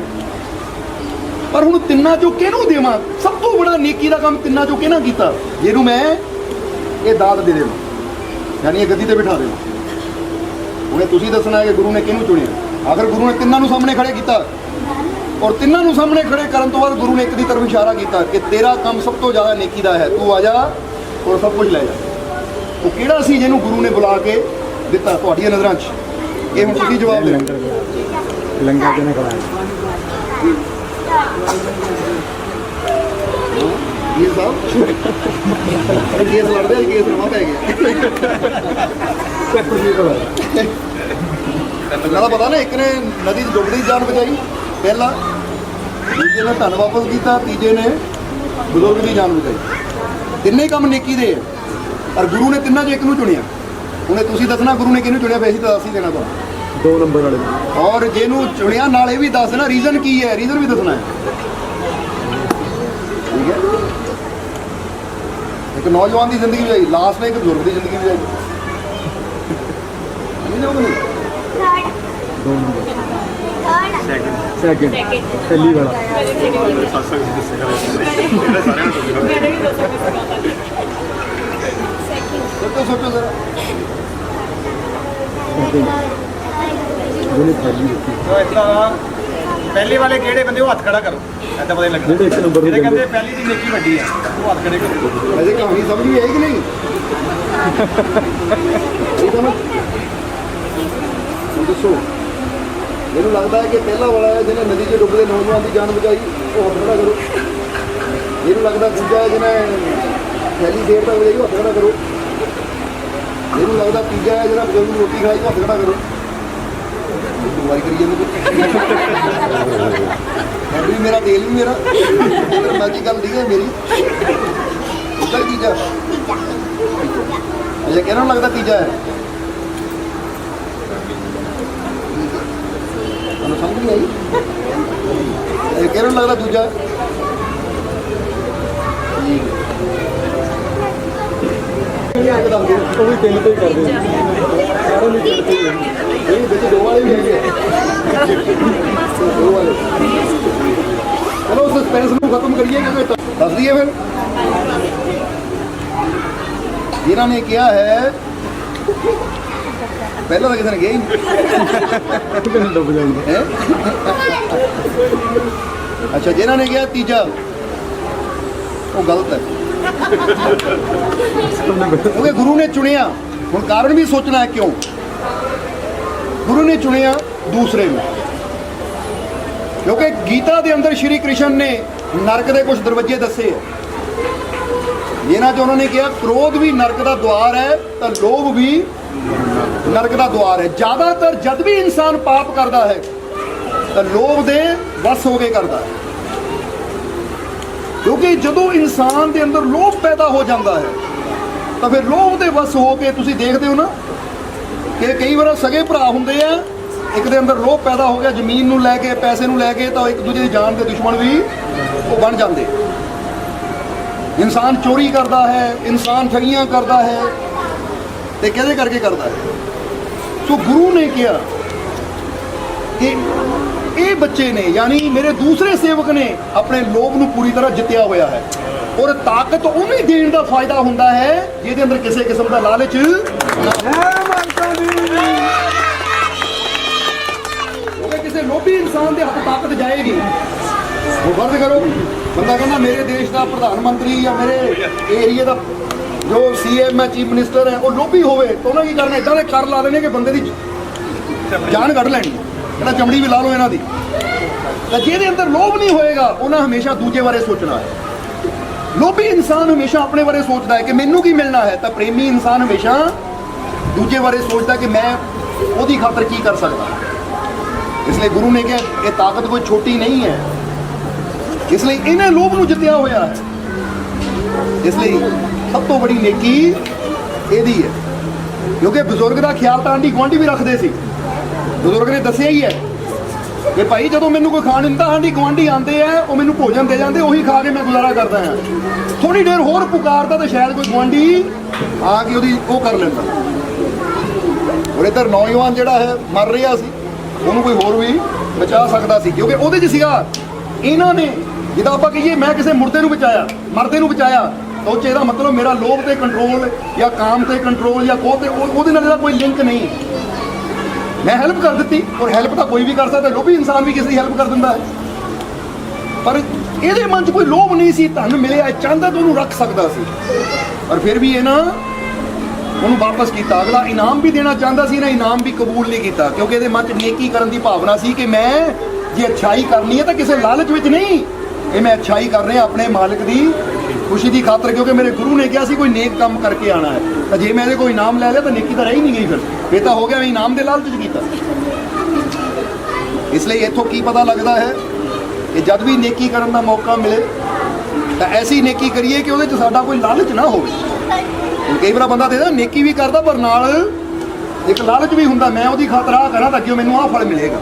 ਪਰ ਹੁਣ ਤਿੰਨਾਂ ਚੋਂ ਕਿਹਨੂੰ ਦੇਵਾਂ? ਸਭ ਤੋਂ ਬੜਾ ਨੇਕੀ ਦਾ ਕੰਮ ਤਿੰਨਾਂ ਚੋਂ ਕਿਹਨਾਂ ਕੀਤਾ ਜਿਹਨੂੰ ਮੈਂ ਇਹ ਦਾਤ ਦੇ ਦੇਵਾਂ, ਯਾਨੀ ਇਹ ਗੱਦੀ ਤੇ ਬਿਠਾ ਦੇਵਾਂ। ਹੁਣ ਤੁਸੀਂ ਦੱਸਣਾ ਹੈ ਕਿ ਗੁਰੂ ਨੇ ਕਿਹਨੂੰ ਚੁਣਿਆ। ਆਖਰ ਗੁਰੂ ਨੇ ਤਿੰਨਾਂ ਨੂੰ ਸਾਹਮਣੇ ਖੜੇ ਕੀਤਾ, ਔਰ ਤਿੰਨਾਂ ਨੂੰ ਸਾਹਮਣੇ ਖੜੇ ਕਰਨ ਤੋਂ ਬਾਅਦ ਗੁਰੂ ਨੇ ਇੱਕ ਦੀ ਤਰਫ ਇਸ਼ਾਰਾ ਕੀਤਾ ਕਿ ਤੇਰਾ ਕੰਮ ਸਭ ਤੋਂ ਜ਼ਿਆਦਾ ਨੇਕੀ ਦਾ ਹੈ, ਤੂੰ ਆ ਜਾ ਔਰ ਸਭ ਕੁਝ ਲੈ ਜਾ। ਉਹ ਕਿਹੜਾ ਸੀ ਜਿਹਨੂੰ ਗੁਰੂ ਨੇ ਬੁਲਾ ਕੇ ਦਿੱਤਾ ਤੁਹਾਡੀਆਂ ਨਜ਼ਰਾਂ 'ਚ? ਇਹ ਹੁਣ ਤੁਸੀਂ ਜਵਾਬ ਦਿਓ। ਲੰਗਰ ਕਿਹਨੇ ਖਵਾਇਆ? ਇਹ ਸਾਹਿਬ ਕੇਸ ਲੜਦੇ ਆ, ਕੇਸ ਨਵਾਂ ਪੈ ਗਿਆ। ਇਹਨਾਂ ਦਾ ਪਤਾ ਨਾ, ਇੱਕ ਨੇ ਨਦੀ 'ਚ ਡੁੱਬਦੀ ਜਾਨ ਬਚਾਈ ਪਹਿਲਾ, ਦੂਜੇ ਨੇ ਧਨ ਵਾਪਸ ਕੀਤਾ, ਤੀਜੇ ਨੇ ਬਜ਼ੁਰਗ ਦੀ ਜਾਨ ਬਚਾਈ। ਤਿੰਨੇ ਕੰਮ ਨੇਕੀ ਦੇ ਹੈ, ਪਰ ਗੁਰੂ ਨੇ ਤਿੰਨਾਂ 'ਚ ਇੱਕ ਨੂੰ ਚੁਣਿਆ। ਹੁਣੇ ਤੁਸੀਂ ਦੱਸਣਾ ਗੁਰੂ ਨੇ ਕਿਹਨੂੰ ਚੁਣਿਆ, ਵੈਸੇ ਤਾਂ ਦੱਸ ਹੀ ਦੇਣਾ ਤੁਹਾਨੂੰ। 2 ਨੰਬਰ ਵਾਲੇ ਔਰ ਜਿਹਨੂੰ ਚੁਣਿਆ ਨਾਲ ਇਹ ਵੀ ਦੱਸ ਦੇਣਾ ਰੀਜ਼ਨ ਕੀ ਹੈ, ਰੀਜ਼ਨ ਵੀ ਦੱਸਣਾ ਹੈ, ਠੀਕ ਹੈ। ਇੱਕ ਨੌਜਵਾਨ ਦੀ ਜ਼ਿੰਦਗੀ ਵੀ ਆਈ, ਲਾਸਟ ਨੇ ਇੱਕ ਬਜ਼ੁਰਗ ਦੀ ਜ਼ਿੰਦਗੀ ਵੀ ਆਈ। ਨਹੀਂ ਜਾਓਗੇ ਨਹੀਂ? 2 ਨੰਬਰ ਸੈਕਿੰਡ ਪਹਿਲੀ ਵਾਲਾ ਸੋਚੋ ਜ਼ਰਾ। ਜਿਹਨੇ ਪਹਿਲੀ ਦਿੱਤੀ, ਪਹਿਲੇ ਵਾਲੇ ਕਿਹੜੇ ਬੰਦੇ ਉਹ ਹੱਥ ਖੜਾ ਕਰੋ, ਐਦਾਂ ਪਤਾ ਲੱਗਦਾ। ਜਿਹੜੇ 1 ਨੰਬਰ ਨੂੰ ਜਿਹੜੇ ਕਹਿੰਦੇ ਕਹਿੰਦੇ ਪਹਿਲੀ ਦੀ ਨੇਕੀ ਵੱਡੀ ਆ, ਉਹ ਹੱਥ ਖੜੇ ਕਰੋ। ਅਜੇ ਕਹਾਣੀ ਸਮਝ ਵੀ ਆਈ ਕਿ ਨਹੀਂ? ਇਹ ਸਮਝ ਹੁਣ ਦੱਸੋ। ਮੈਨੂੰ ਲੱਗਦਾ ਹੈ ਕਿ ਪਹਿਲਾ ਵਾਲਾ ਹੈ ਜਿਹਨੇ ਨਦੀ 'ਚ ਡੁੱਬਦੇ ਨੌਜਵਾਨ ਦੀ ਜਾਨ ਬਚਾਈ, ਉਹ ਹੱਥ ਖੜਾ ਕਰੋ। ਇਹਨੂੰ ਲੱਗਦਾ ਦੂਜਾ ਹੈ ਜਿਹਨੇ ਥੈਲੀ ਦੇਰ ਤੱਕ ਵਜਾਈ, ਉਹ ਹੱਥ ਖੜਾ ਕਰੋ। ਇਹਨੂੰ ਲੱਗਦਾ ਤੀਜਾ ਹੈ ਜਿਹੜਾ ਬਜ਼ੁਰਗ ਨੂੰ ਰੋਟੀ ਖਾਈ, ਉਹ ਹੱਥ ਖੜਾ ਕਰੋ। ਵਾਰੀ ਕਰੀ ਜਾਂਦੇ ਹੈਡ ਵੀ ਮੇਰਾ, ਤੇਲ ਵੀ ਮੇਰਾ, ਮਰਜ਼ੀ ਗੱਲ ਨਹੀਂ ਹੈ ਮੇਰੀ। ਚੱਲ ਤੀਜਾ ਅਜੇ ਕਿਹਨਾਂ ਨੂੰ ਲੱਗਦਾ ਤੀਜਾ ਹੈ? ਤੁਹਾਨੂੰ ਸਮਝ ਨਹੀਂ ਆਈ? ਇਹ ਕਿਹਨਾਂ ਨੂੰ ਲੱਗਦਾ ਦੂਜਾ? ਉਹ ਵੀ ਤਿੰਨ ਤੋਂ ਹੀ ਕਰਦੇ ਨੇ, ਸਾਰੇ ਨੂੰ ਤਿੰਨ ਤੋਂ ਹੀ ਹੈ। ਇਹ ਵਿੱਚ ਦੋ ਵਾਲੇ ਵੀ ਹੈਗੇ ਆ। ਦੋ ਵਾਲੇ। ਚਲੋ ਸਸਪੈਂਸ ਨੂੰ ਖਤਮ ਕਰੀਏ ਕਿਉਂਕਿ ਦੱਸ ਦਈਏ ਫਿਰ। ਜਿਨ੍ਹਾਂ ਨੇ ਕਿਹਾ ਹੈ ਪਹਿਲਾਂ ਤਾਂ ਕਿਸੇ ਨੇ ਗਿਆ ਹੀ ਨਹੀਂ ਡੁੱਬ ਜਾਂਦੇ। ਹੈ। ਅੱਛਾ, ਜਿਨ੍ਹਾਂ ਨੇ ਕਿਹਾ ਤੀਜਾ ਉਹ ਗਲਤ ਹੈ, ਕਿਉਂਕਿ ਗੁਰੂ ਨੇ ਚੁਣਿਆ। ਹੁਣ ਕਾਰਨ ਵੀ ਸੋਚਣਾ ਹੈ ਕਿਉਂ ਗੁਰੂ ਨੇ ਚੁਣਿਆ ਦੂਸਰੇ ਨੂੰ, ਕਿਉਂਕਿ ਗੀਤਾ ਦੇ ਅੰਦਰ ਸ਼੍ਰੀ ਕ੍ਰਿਸ਼ਨ ਨੇ ਨਰਕ ਦੇ ਕੁਝ ਦਰਵਾਜ਼ੇ ਦੱਸੇ ਹੈ, ਜਿਨ੍ਹਾਂ 'ਚ ਉਹਨਾਂ ਨੇ ਕਿਹਾ ਕ੍ਰੋਧ ਵੀ ਨਰਕ ਦਾ ਦੁਆਰ ਹੈ ਤਾਂ ਲੋਭ ਵੀ ਨਰਕ ਦਾ ਦੁਆਰ ਹੈ। ਜ਼ਿਆਦਾਤਰ ਜਦ ਵੀ ਇਨਸਾਨ ਪਾਪ ਕਰਦਾ ਹੈ ਤਾਂ ਲੋਭ ਦੇ ਵਸ ਹੋ ਕੇ ਕਰਦਾ ਹੈ, ਕਿਉਂਕਿ ਜਦੋਂ ਇਨਸਾਨ ਦੇ ਅੰਦਰ ਲੋਭ ਪੈਦਾ ਹੋ ਜਾਂਦਾ ਹੈ ਤਾਂ ਫਿਰ ਲੋਭ ਦੇ ਵਸ ਹੋ ਕੇ ਤੁਸੀਂ ਦੇਖਦੇ ਹੋ ਨਾ ਕਿ ਕਈ ਵਾਰ ਸਗੇ ਭਰਾ ਹੁੰਦੇ ਆ, ਇੱਕ ਦੇ ਅੰਦਰ ਲੋਭ ਪੈਦਾ ਹੋ ਗਿਆ ਜ਼ਮੀਨ ਨੂੰ ਲੈ ਕੇ, ਪੈਸੇ ਨੂੰ ਲੈ ਕੇ, ਤਾਂ ਇੱਕ ਦੂਜੇ ਦੀ ਜਾਨ ਦੇ ਦੁਸ਼ਮਣ ਵੀ ਉਹ ਬਣ ਜਾਂਦੇ। ਇਨਸਾਨ ਚੋਰੀ ਕਰਦਾ ਹੈ, ਇਨਸਾਨ ਠਗੀਆਂ ਕਰਦਾ ਹੈ, ਤੇ ਕਿਹਦੇ ਕਰਕੇ ਕਰਦਾ ਹੈ? ਸੋ ਗੁਰੂ ਨੇ ਕਿਹਾ ਕਿ ਇਹ ਬੱਚੇ ਨੇ, ਯਾਨੀ ਮੇਰੇ ਦੂਸਰੇ ਸੇਵਕ ਨੇ ਆਪਣੇ ਲੋਭ ਨੂੰ ਪੂਰੀ ਤਰ੍ਹਾਂ ਜਿੱਤਿਆ ਹੋਇਆ ਹੈ। ਔਰ ਤਾਕਤ ਉਹਨੂੰ ਹੀ ਦੇਣ ਦਾ ਫਾਇਦਾ ਹੁੰਦਾ ਹੈ ਜਿਹਦੇ ਅੰਦਰ ਕਿਸੇ ਕਿਸਮ ਦਾ ਲਾਲਚ ਨਾ ਹੋਵੇ। ਕਿਸੇ ਲੋਭੀ ਇਨਸਾਨ ਦੇ ਹੱਥ ਤਾਕਤ ਜਾਏਗੀ, ਉਹ ਫਰਜ਼ ਕਰੋ ਬੰਦਾ ਕਹਿੰਦਾ ਮੇਰੇ ਦੇਸ਼ ਦਾ ਪ੍ਰਧਾਨ ਮੰਤਰੀ ਜਾਂ ਮੇਰੇ ਏਰੀਆ ਦਾ ਜੋ CM ਹੈ, ਚੀਫ ਮਿਨਿਸਟਰ ਹੈ, ਉਹ ਲੋਭੀ ਹੋਵੇ ਤਾਂ ਉਹਨਾਂ ਕੀ ਕਰਨਾ, ਇੱਦਾਂ ਦੇ ਕਰ ਲਾ ਦੇਣੇ ਕਿ ਬੰਦੇ ਦੀ ਜਾਨ ਕੱਢ ਲੈਣੀ, ਕਹਿੰਦਾ ਚਮੜੀ ਵੀ ਲਾ ਲਓ ਇਹਨਾਂ ਦੀ। ਤਾਂ ਜਿਹਦੇ ਅੰਦਰ ਲੋਭ ਨਹੀਂ ਹੋਏਗਾ ਉਹਨਾਂ ਹਮੇਸ਼ਾ ਦੂਜੇ ਬਾਰੇ ਸੋਚਣਾ ਹੈ। ਲੋਭੀ ਇਨਸਾਨ ਹਮੇਸ਼ਾ ਆਪਣੇ ਬਾਰੇ ਸੋਚਦਾ ਹੈ ਕਿ ਮੈਨੂੰ ਕੀ ਮਿਲਣਾ ਹੈ, ਤਾਂ ਪ੍ਰੇਮੀ ਇਨਸਾਨ ਹਮੇਸ਼ਾ ਦੂਜੇ ਬਾਰੇ ਸੋਚਦਾ ਕਿ ਮੈਂ ਉਹਦੀ ਖਾਤਰ ਕੀ ਕਰ ਸਕਦਾ। ਇਸ ਲਈ ਗੁਰੂ ਨੇ ਕਿਹਾ ਇਹ ਤਾਕਤ ਕੋਈ ਛੋਟੀ ਨਹੀਂ ਹੈ, ਇਸ ਲਈ ਇਹਨੇ ਲੋਭ ਨੂੰ ਜਿੱਤਿਆ ਹੋਇਆ ਹੈ। ਇਸ ਲਈ ਸਭ ਤੋਂ ਬੜੀ ਨੇਕੀ ਇਹਦੀ ਹੈ, ਕਿਉਂਕਿ ਬਜ਼ੁਰਗ ਦਾ ਖਿਆਲ ਤਾਂ ਆਂਢੀ ਗੁਆਂਢੀ ਵੀ ਰੱਖਦੇ ਸੀ। ਬਜ਼ੁਰਗ ਨੇ ਦੱਸਿਆ ਹੀ ਹੈ ਕਿ ਭਾਈ ਜਦੋਂ ਮੈਨੂੰ ਕੋਈ ਖਾਣ ਦਿੰਦਾ, ਆਂਢੀ ਗੁਆਂਢੀ ਆਉਂਦੇ ਆ, ਉਹ ਮੈਨੂੰ ਭੋਜਨ ਦੇ ਜਾਂਦੇ, ਉਹੀ ਖਾ ਕੇ ਮੈਂ ਗੁਜ਼ਾਰਾ ਕਰਦਾ ਹਾਂ। ਥੋੜੀ ਦੇਰ ਹੋਰ ਪੁਕਾਰਦਾ ਤਾਂ ਸ਼ਾਇਦ ਕੋਈ ਗੁਆਂਢੀ ਆ ਕੇ ਉਹਦੀ ਉਹ ਕਰ ਲੈਂਦਾ। ਔਰ ਇੱਧਰ ਨੌਜਵਾਨ ਜਿਹੜਾ ਹੈ ਮਰ ਰਿਹਾ ਸੀ, ਉਹਨੂੰ ਕੋਈ ਹੋਰ ਵੀ ਬਚਾ ਸਕਦਾ ਸੀ, ਕਿਉਂਕਿ ਉਹਦੇ 'ਚ ਸੀਗਾ। ਇਹਨਾਂ ਨੇ ਜਿੱਦਾਂ ਆਪਾਂ ਕਹੀਏ ਮੈਂ ਕਿਸੇ ਮੁਰਦੇ ਨੂੰ ਬਚਾਇਆ, ਮਰਦੇ ਨੂੰ ਬਚਾਇਆ, ਤਾਂ ਉਹ 'ਚ ਇਹਦਾ ਮਤਲਬ ਮੇਰਾ ਲੋਭ ਤੇ ਕੰਟਰੋਲ ਜਾਂ ਕਾਮ ਤੇ ਕੰਟਰੋਲ ਜਾਂ ਕੋਹ ਤੇ ਉਹਦੇ ਨਾਲ ਇਹਦਾ ਕੋਈ ਲਿੰਕ ਨਹੀਂ। ਮੈਂ ਹੈਲਪ ਕਰ ਦਿੱਤੀ, ਔਰ ਹੈਲਪ ਤਾਂ ਕੋਈ ਵੀ ਕਰ ਸਕਦਾ, ਲੋਭੀ ਇਨਸਾਨ ਵੀ ਕਿਸੇ ਦੀ ਹੈਲਪ ਕਰ ਦਿੰਦਾ ਹੈ। ਪਰ ਇਹਦੇ ਮਨ 'ਚ ਕੋਈ ਲੋਭ ਨਹੀਂ ਸੀ, ਧਨ ਮਿਲਿਆ ਚਾਹੁੰਦਾ ਤਾਂ ਉਹਨੂੰ ਰੱਖ ਸਕਦਾ ਸੀ, ਪਰ ਫਿਰ ਵੀ ਇਹ ਨਾ ਉਹਨੂੰ ਵਾਪਸ ਕੀਤਾ। ਅਗਲਾ ਇਨਾਮ ਵੀ ਦੇਣਾ ਚਾਹੁੰਦਾ ਸੀ, ਨਾ ਇਨਾਮ ਵੀ ਕਬੂਲ ਨਹੀਂ ਕੀਤਾ, ਕਿਉਂਕਿ ਇਹਦੇ ਮਨ 'ਚ ਨੇਕੀ ਕਰਨ ਦੀ ਭਾਵਨਾ ਸੀ ਕਿ ਮੈਂ ਜੇ ਅੱਛਾਈ ਕਰਨੀ ਹੈ ਤਾਂ ਕਿਸੇ ਲਾਲਚ ਵਿੱਚ ਨਹੀਂ, ਇਹ ਮੈਂ ਅੱਛਾਈ ਕਰ ਰਿਹਾ ਆਪਣੇ ਮਾਲਕ ਦੀ ਖੁਸ਼ੀ ਦੀ ਖਾਤਰ, ਕਿਉਂਕਿ ਮੇਰੇ ਗੁਰੂ ਨੇ ਕਿਹਾ ਸੀ ਕੋਈ ਨੇਕ ਕੰਮ ਕਰਕੇ ਆਣਾ ਹੈ। ਤਾਂ ਜੇ ਮੈਂ ਇਹਦੇ ਕੋਈ ਇਨਾਮ ਲੈ ਲਿਆ ਤਾਂ ਨੇਕੀ ਤਾਂ ਰਹਿ ਹੀ ਨਹੀਂ ਗਈ, ਫਿਰ ਇਹ ਤਾਂ ਹੋ ਗਿਆ ਮੈਂ ਇਨਾਮ ਦੇ ਲਾਲਚ 'ਚ ਕੀਤਾ। ਇਸ ਲਈ ਇੱਥੋਂ ਕੀ ਪਤਾ ਲੱਗਦਾ ਹੈ ਕਿ ਜਦ ਵੀ ਨੇਕੀ ਕਰਨ ਦਾ ਮੌਕਾ ਮਿਲੇ ਤਾਂ ਐਸੀ ਨੇਕੀ ਕਰੀਏ ਕਿ ਉਹਦੇ 'ਚ ਸਾਡਾ ਕੋਈ ਲਾਲਚ ਨਾ ਹੋਵੇ। ਕਈ ਵਾਰ ਬੰਦਾ ਦੇਖਦਾ ਨੇਕੀ ਵੀ ਕਰਦਾ ਪਰ ਨਾਲ ਇੱਕ ਲਾਲਚ ਵੀ ਹੁੰਦਾ, ਮੈਂ ਉਹਦੀ ਖਾਤਰ ਆਹ ਕਰਾਂ ਤਾਂ ਅੱਗੇ ਮੈਨੂੰ ਆਹ ਫਲ ਮਿਲੇਗਾ,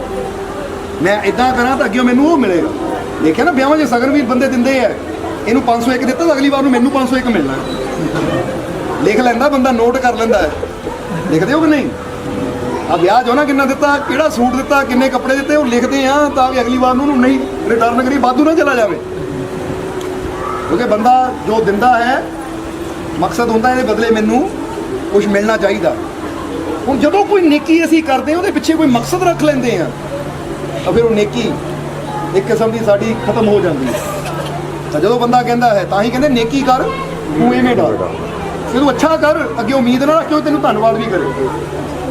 ਮੈਂ ਇਦਾਂ ਕਰਾਂ ਤਾਂ ਅੱਗੇ ਮੈਨੂੰ ਉਹ ਮਿਲੇਗਾ। ਦੇਖਿਆ ਨਾ ਵਿਆਹਾਂ 'ਚ ਸਗਨ ਵੀ ਬੰਦੇ ਦਿੰਦੇ ਆ, ਇਹਨੂੰ 501 ਦਿੱਤਾ ਤਾਂ ਅਗਲੀ ਵਾਰ ਨੂੰ ਮੈਨੂੰ 501 ਮਿਲਣਾ। ਲਿਖ ਲੈਂਦਾ ਬੰਦਾ, ਨੋਟ ਕਰ ਲੈਂਦਾ ਹੈ। ਲਿਖਦੇ ਹੋ ਕਿ ਨਹੀਂ? ਆ ਵਿਆਹ 'ਚ ਨਾ ਕਿੰਨਾ ਦਿੱਤਾ, ਕਿਹੜਾ ਸੂਟ ਦਿੱਤਾ, ਕਿੰਨੇ ਕੱਪੜੇ ਦਿੱਤੇ, ਉਹ ਲਿਖਦੇ ਆ ਤਾਂ ਕਿ ਅਗਲੀ ਵਾਰ ਨੂੰ ਉਹਨੂੰ ਨਹੀਂ ਰਿਟਰਨ ਕਰੀ, ਵਾਧੂ ਨਾ ਚਲਾ ਜਾਵੇ। ਕਿਉਂਕਿ ਬੰਦਾ ਜੋ ਦਿੰਦਾ ਹੈ ਮਕਸਦ ਹੁੰਦਾ ਇਹਦੇ ਬਦਲੇ ਮੈਨੂੰ ਕੁਝ ਮਿਲਣਾ ਚਾਹੀਦਾ। ਹੁਣ ਜਦੋਂ ਕੋਈ ਨੇਕੀ ਅਸੀਂ ਕਰਦੇ ਉਹਦੇ ਪਿੱਛੇ ਕੋਈ ਮਕਸਦ ਰੱਖ ਲੈਂਦੇ ਆ ਤਾਂ ਫਿਰ ਉਹ ਨੇਕੀ ਇੱਕ ਕਿਸਮ ਦੀ ਸਾਡੀ ਖਤਮ ਹੋ ਜਾਂਦੀ ਹੈ। ਤਾਂ ਜਦੋਂ ਬੰਦਾ ਕਹਿੰਦਾ ਹੈ, ਤਾਂ ਹੀ ਕਹਿੰਦੇ ਨੇਕੀ ਕਰ ਤੂੰ ਇਵੇਂ ਡਰ, ਜੇ ਤੂੰ ਅੱਛਾ ਕਰ ਅੱਗੇ ਉਮੀਦ ਨਾ ਰੱਖਿਓ ਤੈਨੂੰ ਧੰਨਵਾਦ ਵੀ ਕਰੇ।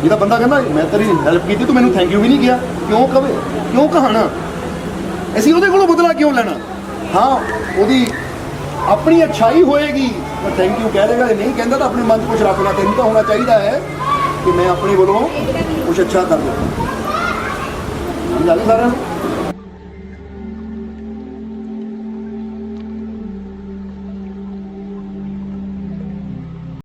ਜਿਹਦਾ ਬੰਦਾ ਕਹਿੰਦਾ ਮੈਂ ਤੇਰੀ ਹੈਲਪ ਕੀਤੀ ਤੂੰ ਮੈਨੂੰ ਥੈਂਕ ਯੂ ਵੀ ਨਹੀਂ ਕਿਹਾ, ਕਿਉਂ ਕਵੇ, ਕਿਉਂ ਕਹਾਣਾ, ਅਸੀਂ ਉਹਦੇ ਕੋਲੋਂ ਬਦਲਾ ਕਿਉਂ ਲੈਣਾ? ਹਾਂ ਉਹਦੀ ਆਪਣੀ ਅੱਛਾਈ ਹੋਏਗੀ ਤਾਂ ਥੈਂਕ ਯੂ ਕਹਿ ਦੇਗਾ, ਨਹੀਂ ਕਹਿੰਦਾ ਤਾਂ ਆਪਣੇ ਮਨ 'ਚ ਕੁਝ ਰੱਖਣਾ। ਤੈਨੂੰ ਤਾਂ ਹੋਣਾ ਚਾਹੀਦਾ ਹੈ ਕਿ ਮੈਂ ਆਪਣੇ ਵੱਲੋਂ ਕੁਝ ਅੱਛਾ ਕਰ ਦਿੱਤਾ। ਗੱਲ ਹੈ ਸਾਰਿਆਂ ਨੂੰ।